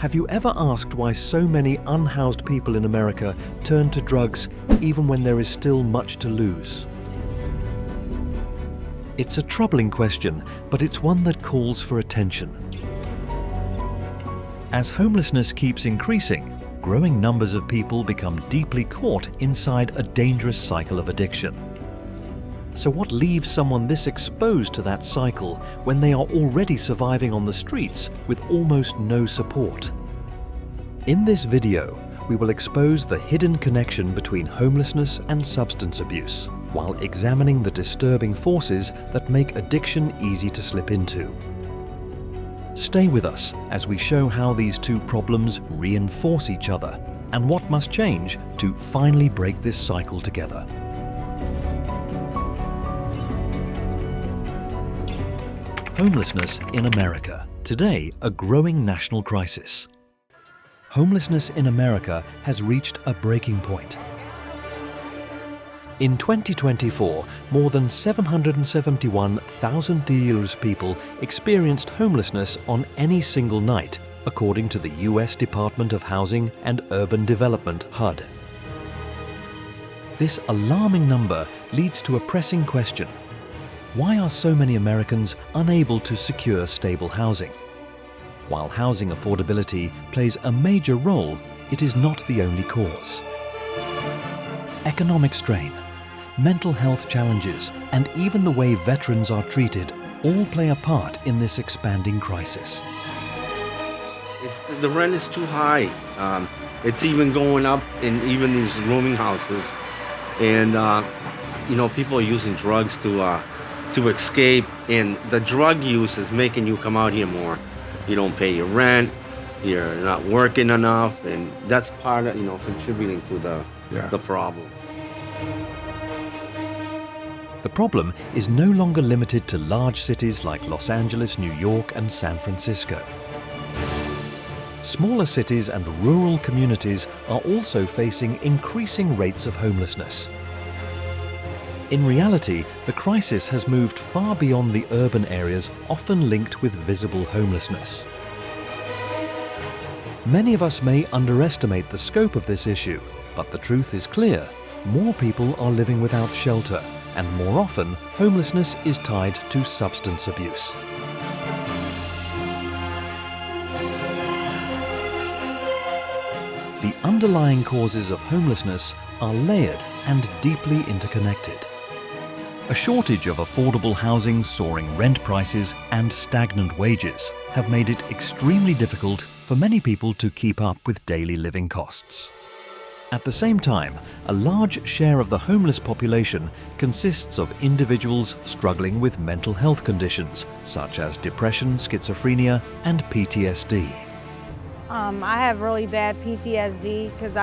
Have you ever asked why so many unhoused people in America turn to drugs even when there is still much to lose? It's a troubling question, but it's one that calls for attention. As homelessness keeps increasing, growing numbers of people become deeply caught inside a dangerous cycle of addiction. So what leaves someone this exposed to that cycle when they are already surviving on the streets with almost no support? In this video, we will expose the hidden connection between homelessness and substance abuse, while examining the disturbing forces that make addiction easy to slip into. Stay with us as we show how these two problems reinforce each other and what must change to finally break this cycle together. Homelessness in America. Today, a growing national crisis. Homelessness in America has reached a breaking point. In 2024, more than 771,000 people experienced homelessness on any single night, according to the US Department of Housing and Urban Development, HUD. This alarming number leads to a pressing question. Why are so many Americans unable to secure stable housing? While housing affordability plays a major role, it is not the only cause. Economic strain, mental health challenges, and even the way veterans are treated all play a part in this expanding crisis. The rent is too high. It's even going up in even these rooming houses. And, people are using drugs to escape, and the drug use is making you come out here more. You don't pay your rent, you're not working enough, and that's part of, contributing to the problem. The problem is no longer limited to large cities like Los Angeles, New York, and San Francisco. Smaller cities and rural communities are also facing increasing rates of homelessness. In reality, the crisis has moved far beyond the urban areas often linked with visible homelessness. Many of us may underestimate the scope of this issue, but the truth is clear. More people are living without shelter, and more often, homelessness is tied to substance abuse. The underlying causes of homelessness are layered and deeply interconnected. A shortage of affordable housing, soaring rent prices, and stagnant wages have made it extremely difficult for many people to keep up with daily living costs. At the same time, a large share of the homeless population consists of individuals struggling with mental health conditions such as depression, schizophrenia, and PTSD. I have really bad PTSD because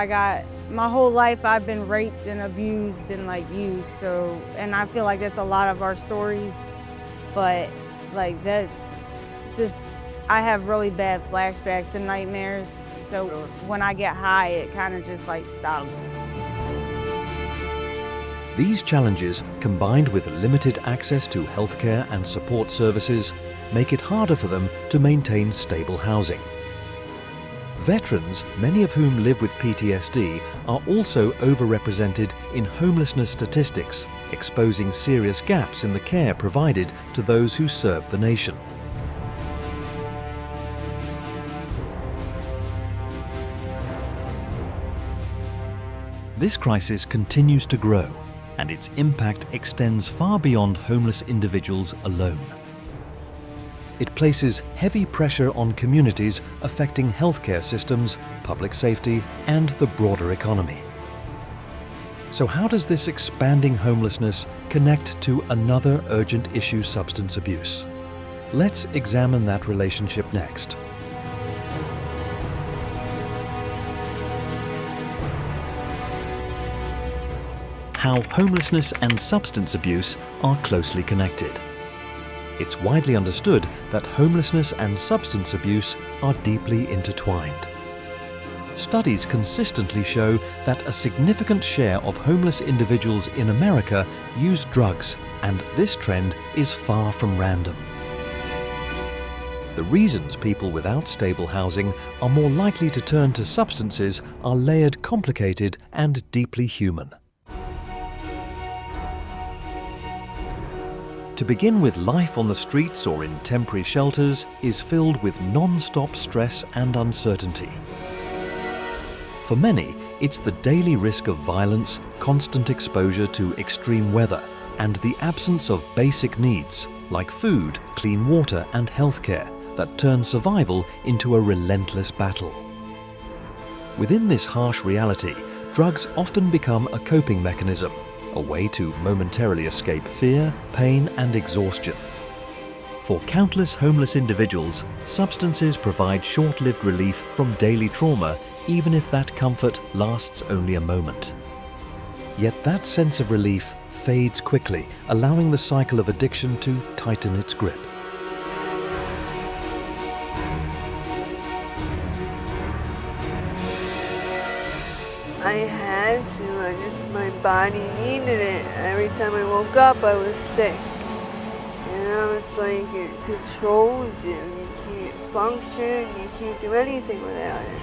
my whole life I've been raped and abused and used, and I feel like that's a lot of our stories, but that's just, I have really bad flashbacks and nightmares, so when I get high it kind of just stops. These challenges, combined with limited access to healthcare and support services, make it harder for them to maintain stable housing. Veterans, many of whom live with PTSD, are also overrepresented in homelessness statistics, exposing serious gaps in the care provided to those who serve the nation. This crisis continues to grow, and its impact extends far beyond homeless individuals alone. It places heavy pressure on communities affecting healthcare systems, public safety, and the broader economy. So how does this expanding homelessness connect to another urgent issue, substance abuse? Let's examine that relationship next. How homelessness and substance abuse are closely connected. It's widely understood that homelessness and substance abuse are deeply intertwined. Studies consistently show that a significant share of homeless individuals in America use drugs, and this trend is far from random. the reasons people without stable housing are more likely to turn to substances are layered, complicated, and deeply human. To begin with, life on the streets or in temporary shelters is filled with non-stop stress and uncertainty. For many, it's the daily risk of violence, constant exposure to extreme weather, and the absence of basic needs like food, clean water, and healthcare that turn survival into a relentless battle. Within this harsh reality, drugs often become a coping mechanism, a way to momentarily escape fear, pain, and exhaustion. For countless homeless individuals, substances provide short-lived relief from daily trauma, even if that comfort lasts only a moment. Yet that sense of relief fades quickly, allowing the cycle of addiction to tighten its grip. I had to, my body needed it. Every time I woke up, I was sick. You know, it's like it controls you. You can't function, you can't do anything without it.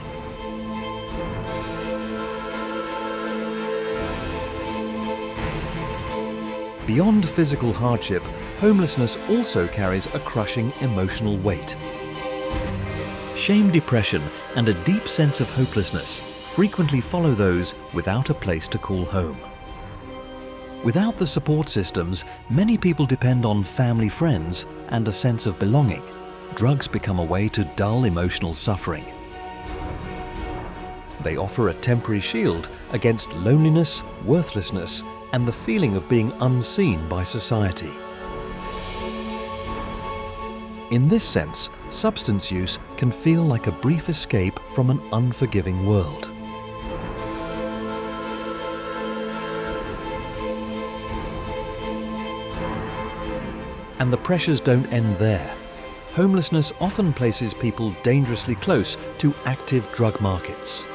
Beyond physical hardship, homelessness also carries a crushing emotional weight. Shame, depression, and a deep sense of hopelessness frequently follow those without a place to call home. Without the support systems, many people depend on family, friends, and a sense of belonging. Drugs become a way to dull emotional suffering. They offer a temporary shield against loneliness, worthlessness, and the feeling of being unseen by society. In this sense, substance use can feel like a brief escape from an unforgiving world. And the pressures don't end there. Homelessness often places people dangerously close to active drug markets.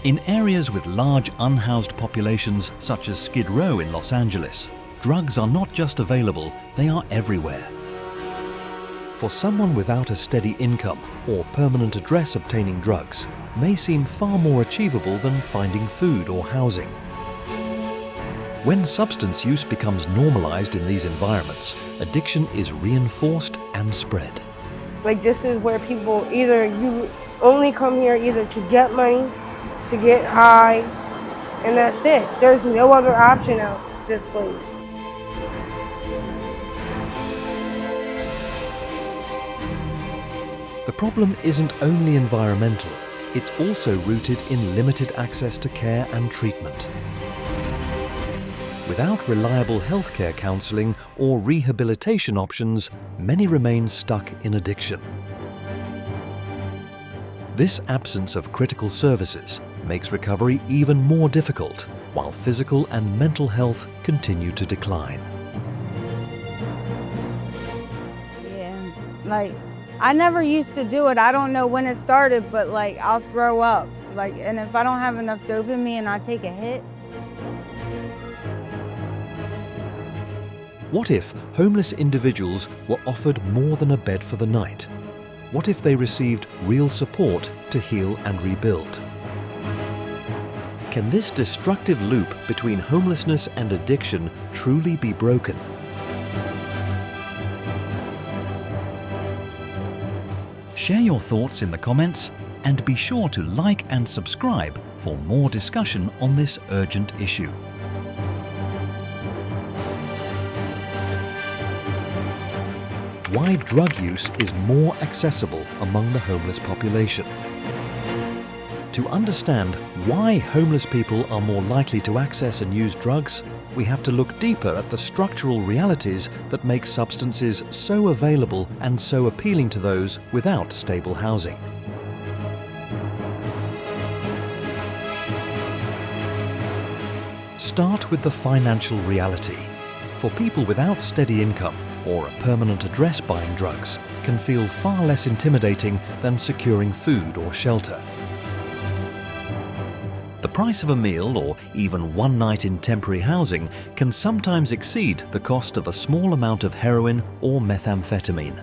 In areas with large unhoused populations such as Skid Row in Los Angeles, drugs are not just available, they are everywhere. For someone without a steady income or permanent address, obtaining drugs may seem far more achievable than finding food or housing. When substance use becomes normalized in these environments, addiction is reinforced and spread. Like, this is where people, either you only come here either to get money, to get high, and that's it. There's no other option out this place. The problem isn't only environmental, it's also rooted in limited access to care and treatment. Without reliable healthcare counseling or rehabilitation options, many remain stuck in addiction. This absence of critical services makes recovery even more difficult, while physical and mental health continue to decline. Yeah, like, I never used to do it. I don't know when it started, but like, I'll throw up. Like, and if I don't have enough dopamine, I take a hit. What if homeless individuals were offered more than a bed for the night? What if they received real support to heal and rebuild? Can this destructive loop between homelessness and addiction truly be broken? Share your thoughts in the comments and be sure to like and subscribe for more discussion on this urgent issue. Why drug use is more accessible among the homeless population. To understand why homeless people are more likely to access and use drugs, we have to look deeper at the structural realities that make substances so available and so appealing to those without stable housing. Start with the financial reality. For people without steady income or a permanent address, buying drugs can feel far less intimidating than securing food or shelter. The price of a meal or even one night in temporary housing can sometimes exceed the cost of a small amount of heroin or methamphetamine.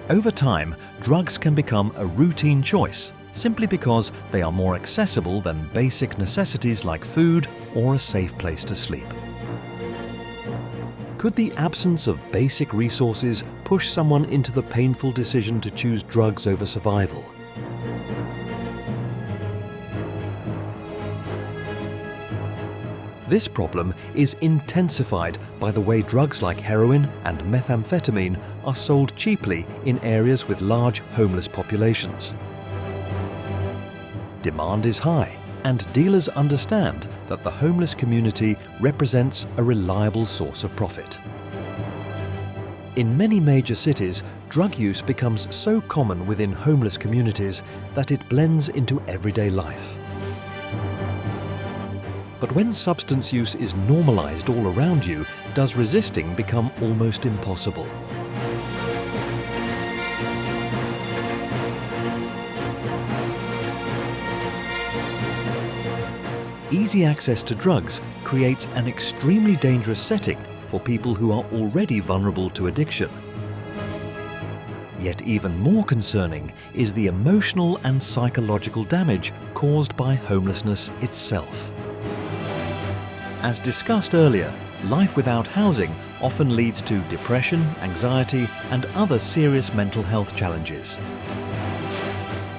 Over time, drugs can become a routine choice simply because they are more accessible than basic necessities like food or a safe place to sleep. Could the absence of basic resources push someone into the painful decision to choose drugs over survival? This problem is intensified by the way drugs like heroin and methamphetamine are sold cheaply in areas with large homeless populations. Demand is high, and dealers understand that the homeless community represents a reliable source of profit. In many major cities, drug use becomes so common within homeless communities that it blends into everyday life. But when substance use is normalized all around you, does resisting become almost impossible? Easy access to drugs creates an extremely dangerous setting for people who are already vulnerable to addiction. Yet even more concerning is the emotional and psychological damage caused by homelessness itself. As discussed earlier, life without housing often leads to depression, anxiety, and other serious mental health challenges.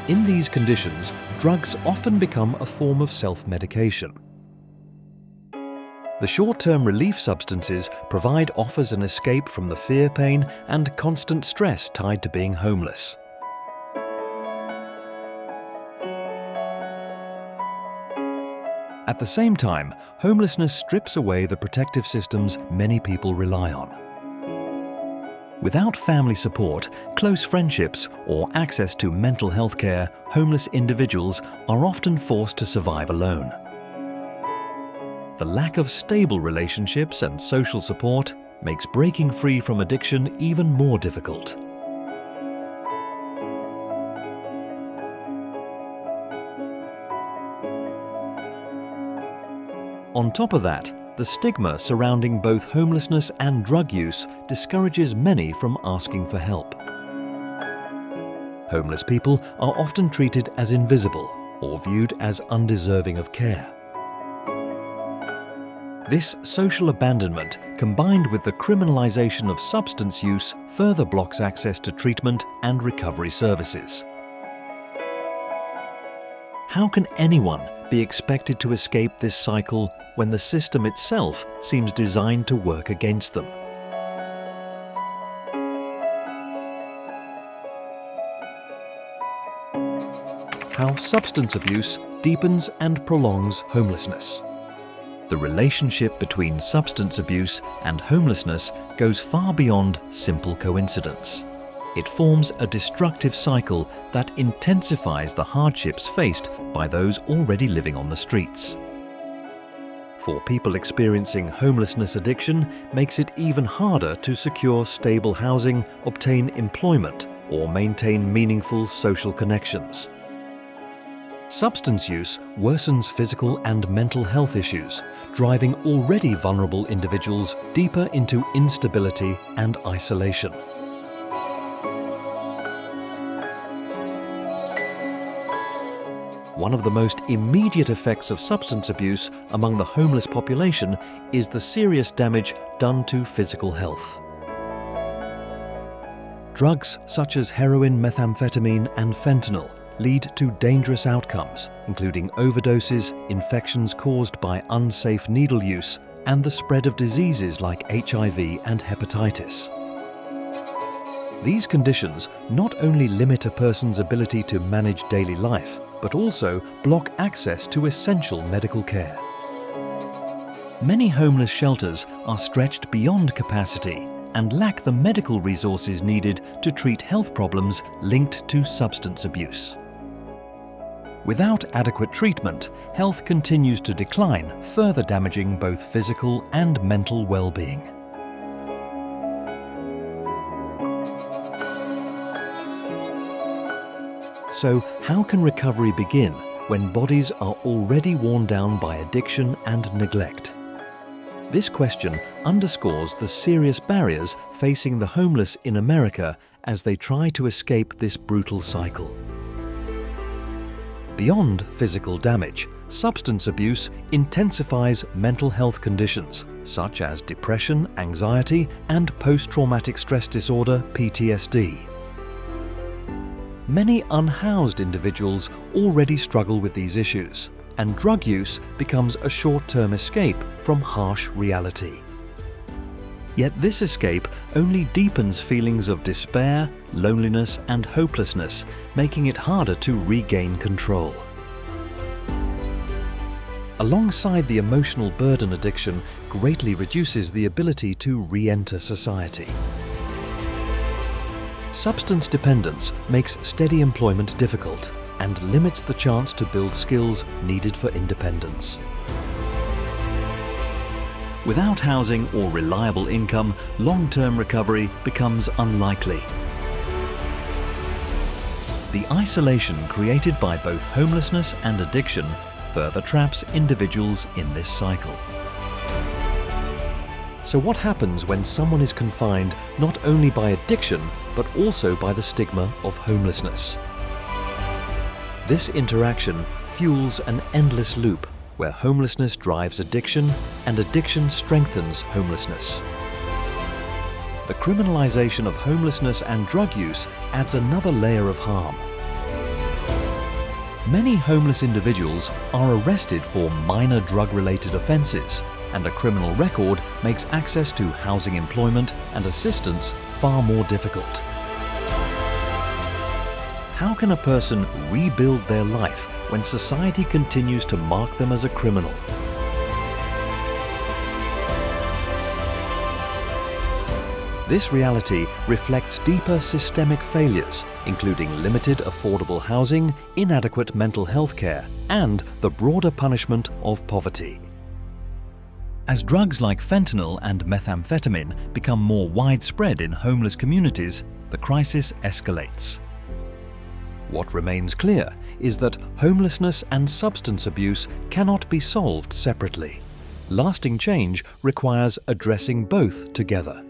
In these conditions, drugs often become a form of self-medication. The short-term relief substances provide offers an escape from the fear, pain, and constant stress tied to being homeless. At the same time, homelessness strips away the protective systems many people rely on. Without family support, close friendships, or access to mental health care, homeless individuals are often forced to survive alone. The lack of stable relationships and social support makes breaking free from addiction even more difficult. On top of that, the stigma surrounding both homelessness and drug use discourages many from asking for help. Homeless people are often treated as invisible or viewed as undeserving of care. This social abandonment, combined with the criminalization of substance use, further blocks access to treatment and recovery services. How can anyone be expected to escape this cycle when the system itself seems designed to work against them? How substance abuse deepens and prolongs homelessness. The relationship between substance abuse and homelessness goes far beyond simple coincidence. It forms a destructive cycle that intensifies the hardships faced by those already living on the streets. For people experiencing homelessness addiction, makes it even harder to secure stable housing, obtain employment, or maintain meaningful social connections. Substance use worsens physical and mental health issues, driving already vulnerable individuals deeper into instability and isolation. One of the most immediate effects of substance abuse among the homeless population is the serious damage done to physical health. Drugs such as heroin, methamphetamine, and fentanyl lead to dangerous outcomes, including overdoses, infections caused by unsafe needle use, and the spread of diseases like HIV and hepatitis. These conditions not only limit a person's ability to manage daily life, but also block access to essential medical care. Many homeless shelters are stretched beyond capacity and lack the medical resources needed to treat health problems linked to substance abuse. Without adequate treatment, health continues to decline, further damaging both physical and mental well-being. So, how can recovery begin when bodies are already worn down by addiction and neglect? This question underscores the serious barriers facing the homeless in America as they try to escape this brutal cycle. Beyond physical damage, substance abuse intensifies mental health conditions such as depression, anxiety, and post-traumatic stress disorder (PTSD). Many unhoused individuals already struggle with these issues, and drug use becomes a short-term escape from harsh reality. Yet this escape only deepens feelings of despair, loneliness, and hopelessness, making it harder to regain control. Alongside the emotional burden, addiction greatly reduces the ability to re-enter society. Substance dependence makes steady employment difficult and limits the chance to build skills needed for independence. Without housing or reliable income, long-term recovery becomes unlikely. The isolation created by both homelessness and addiction further traps individuals in this cycle. So what happens when someone is confined not only by addiction, but also by the stigma of homelessness? This interaction fuels an endless loop where homelessness drives addiction and addiction strengthens homelessness. The criminalization of homelessness and drug use adds another layer of harm. Many homeless individuals are arrested for minor drug-related offences, and a criminal record makes access to housing, employment, and assistance far more difficult. How can a person rebuild their life when society continues to mark them as a criminal? This reality reflects deeper systemic failures, including limited affordable housing, inadequate mental health care, and the broader punishment of poverty. As drugs like fentanyl and methamphetamine become more widespread in homeless communities, the crisis escalates. What remains clear is that homelessness and substance abuse cannot be solved separately. Lasting change requires addressing both together.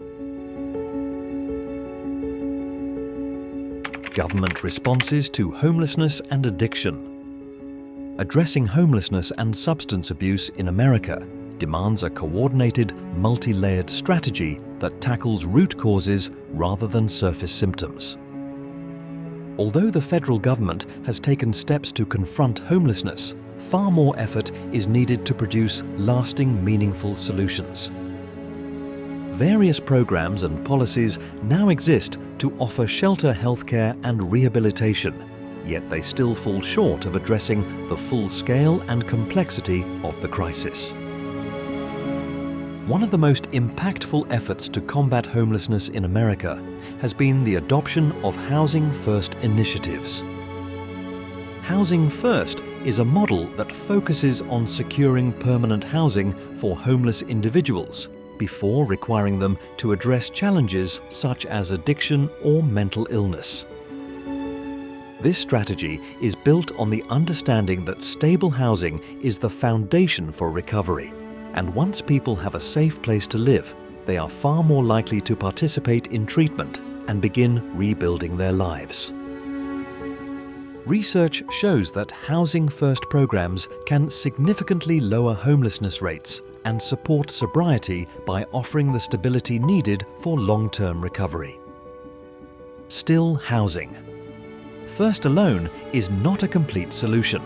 Government responses to homelessness and addiction. Addressing homelessness and substance abuse in America demands a coordinated, multi-layered strategy that tackles root causes rather than surface symptoms. Although the federal government has taken steps to confront homelessness, far more effort is needed to produce lasting, meaningful solutions. Various programs and policies now exist to offer shelter, healthcare, and rehabilitation, yet they still fall short of addressing the full scale and complexity of the crisis. One of the most impactful efforts to combat homelessness in America has been the adoption of Housing First initiatives. Housing First is a model that focuses on securing permanent housing for homeless individuals before requiring them to address challenges such as addiction or mental illness. This strategy is built on the understanding that stable housing is the foundation for recovery, and once people have a safe place to live, they are far more likely to participate in treatment and begin rebuilding their lives. Research shows that Housing First programs can significantly lower homelessness rates and support sobriety by offering the stability needed for long-term recovery. Still, housing. First alone is not a complete solution.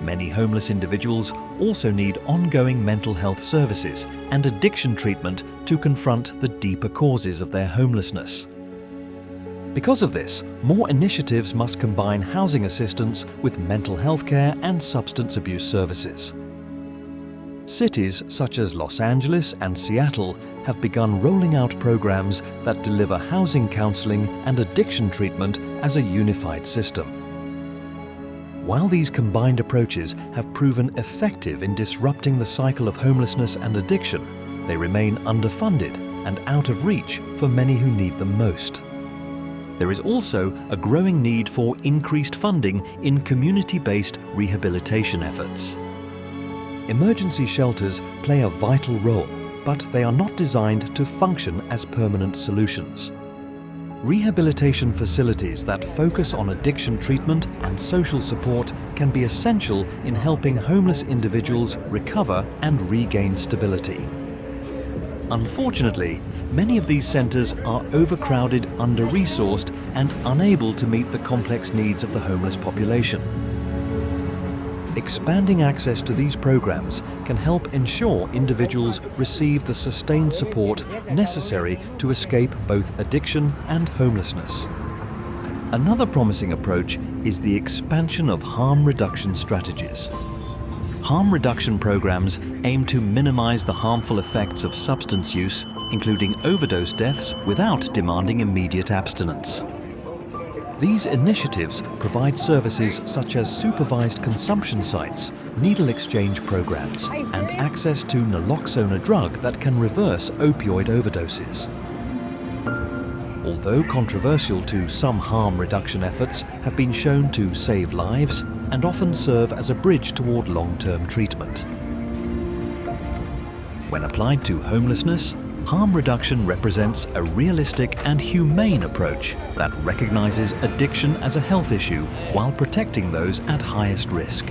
Many homeless individuals also need ongoing mental health services and addiction treatment to confront the deeper causes of their homelessness. Because of this, more initiatives must combine housing assistance with mental health care and substance abuse services. Cities such as Los Angeles and Seattle have begun rolling out programs that deliver housing counseling and addiction treatment as a unified system. While these combined approaches have proven effective in disrupting the cycle of homelessness and addiction, they remain underfunded and out of reach for many who need them most. There is also a growing need for increased funding in community-based rehabilitation efforts. Emergency shelters play a vital role, but they are not designed to function as permanent solutions. Rehabilitation facilities that focus on addiction treatment and social support can be essential in helping homeless individuals recover and regain stability. Unfortunately, many of these centres are overcrowded, under-resourced and unable to meet the complex needs of the homeless population. Expanding access to these programs can help ensure individuals receive the sustained support necessary to escape both addiction and homelessness. Another promising approach is the expansion of harm reduction strategies. Harm reduction programs aim to minimize the harmful effects of substance use, including overdose deaths, without demanding immediate abstinence. These initiatives provide services such as supervised consumption sites, needle exchange programs, and access to naloxone, a drug that can reverse opioid overdoses. Although controversial to some harm reduction efforts have been shown to save lives and often serve as a bridge toward long-term treatment. When applied to homelessness, harm reduction represents a realistic and humane approach that recognizes addiction as a health issue while protecting those at highest risk.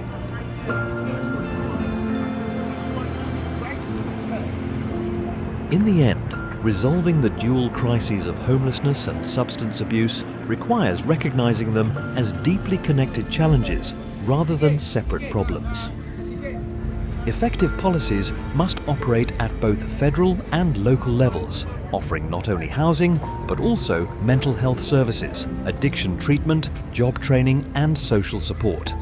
In the end, resolving the dual crises of homelessness and substance abuse requires recognizing them as deeply connected challenges rather than separate problems. Effective policies must operate at both federal and local levels, offering not only housing, but also mental health services, addiction treatment, job training, and social support.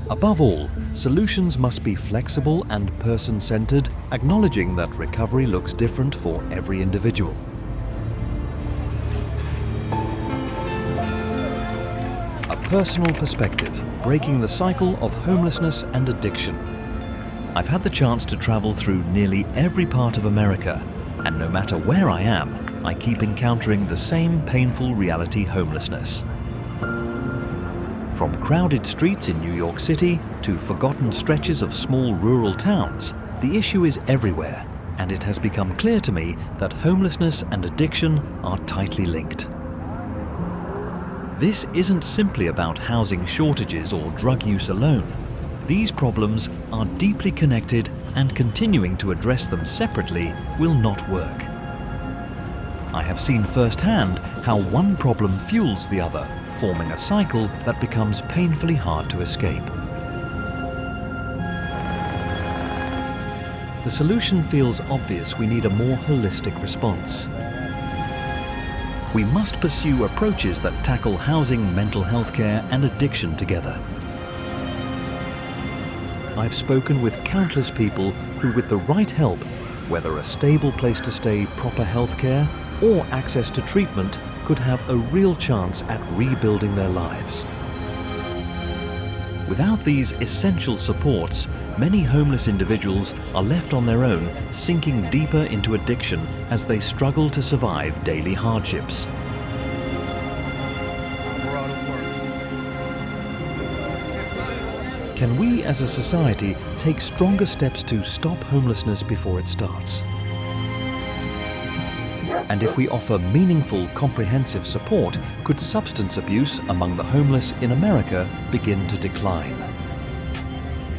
Above all, solutions must be flexible and person-centered, acknowledging that recovery looks different for every individual. A personal perspective, breaking the cycle of homelessness and addiction. I've had the chance to travel through nearly every part of America, and no matter where I am, I keep encountering the same painful reality: homelessness. From crowded streets in New York City to forgotten stretches of small rural towns, the issue is everywhere, and it has become clear to me that homelessness and addiction are tightly linked. This isn't simply about housing shortages or drug use alone. These problems are deeply connected, and continuing to address them separately will not work. I have seen firsthand how one problem fuels the other, forming a cycle that becomes painfully hard to escape. The solution feels obvious: we need a more holistic response. We must pursue approaches that tackle housing, mental health care, and addiction together. I've spoken with countless people who, with the right help, whether a stable place to stay, proper health care, or access to treatment, could have a real chance at rebuilding their lives. Without these essential supports, many homeless individuals are left on their own, sinking deeper into addiction as they struggle to survive daily hardships. Can we as a society take stronger steps to stop homelessness before it starts? And if we offer meaningful, comprehensive support, could substance abuse among the homeless in America begin to decline?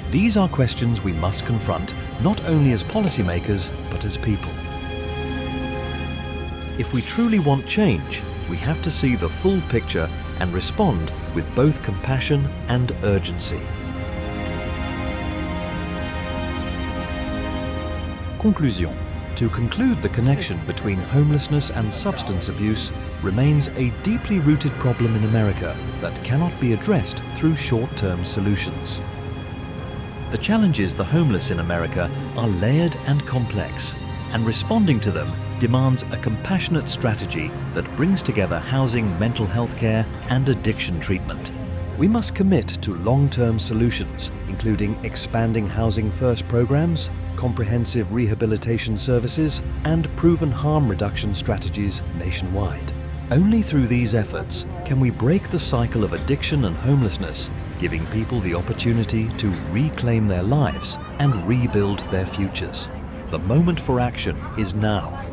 These are questions we must confront, not only as policymakers, but as people. If we truly want change, we have to see the full picture and respond with both compassion and urgency. Conclusion. To conclude, the connection between homelessness and substance abuse remains a deeply rooted problem in America that cannot be addressed through short-term solutions. The challenges the homeless in America are layered and complex, and responding to them demands a compassionate strategy that brings together housing, mental health care, and addiction treatment. We must commit to long-term solutions, including expanding Housing First programs, comprehensive rehabilitation services, and proven harm reduction strategies nationwide. Only through these efforts can we break the cycle of addiction and homelessness, giving people the opportunity to reclaim their lives and rebuild their futures. The moment for action is now.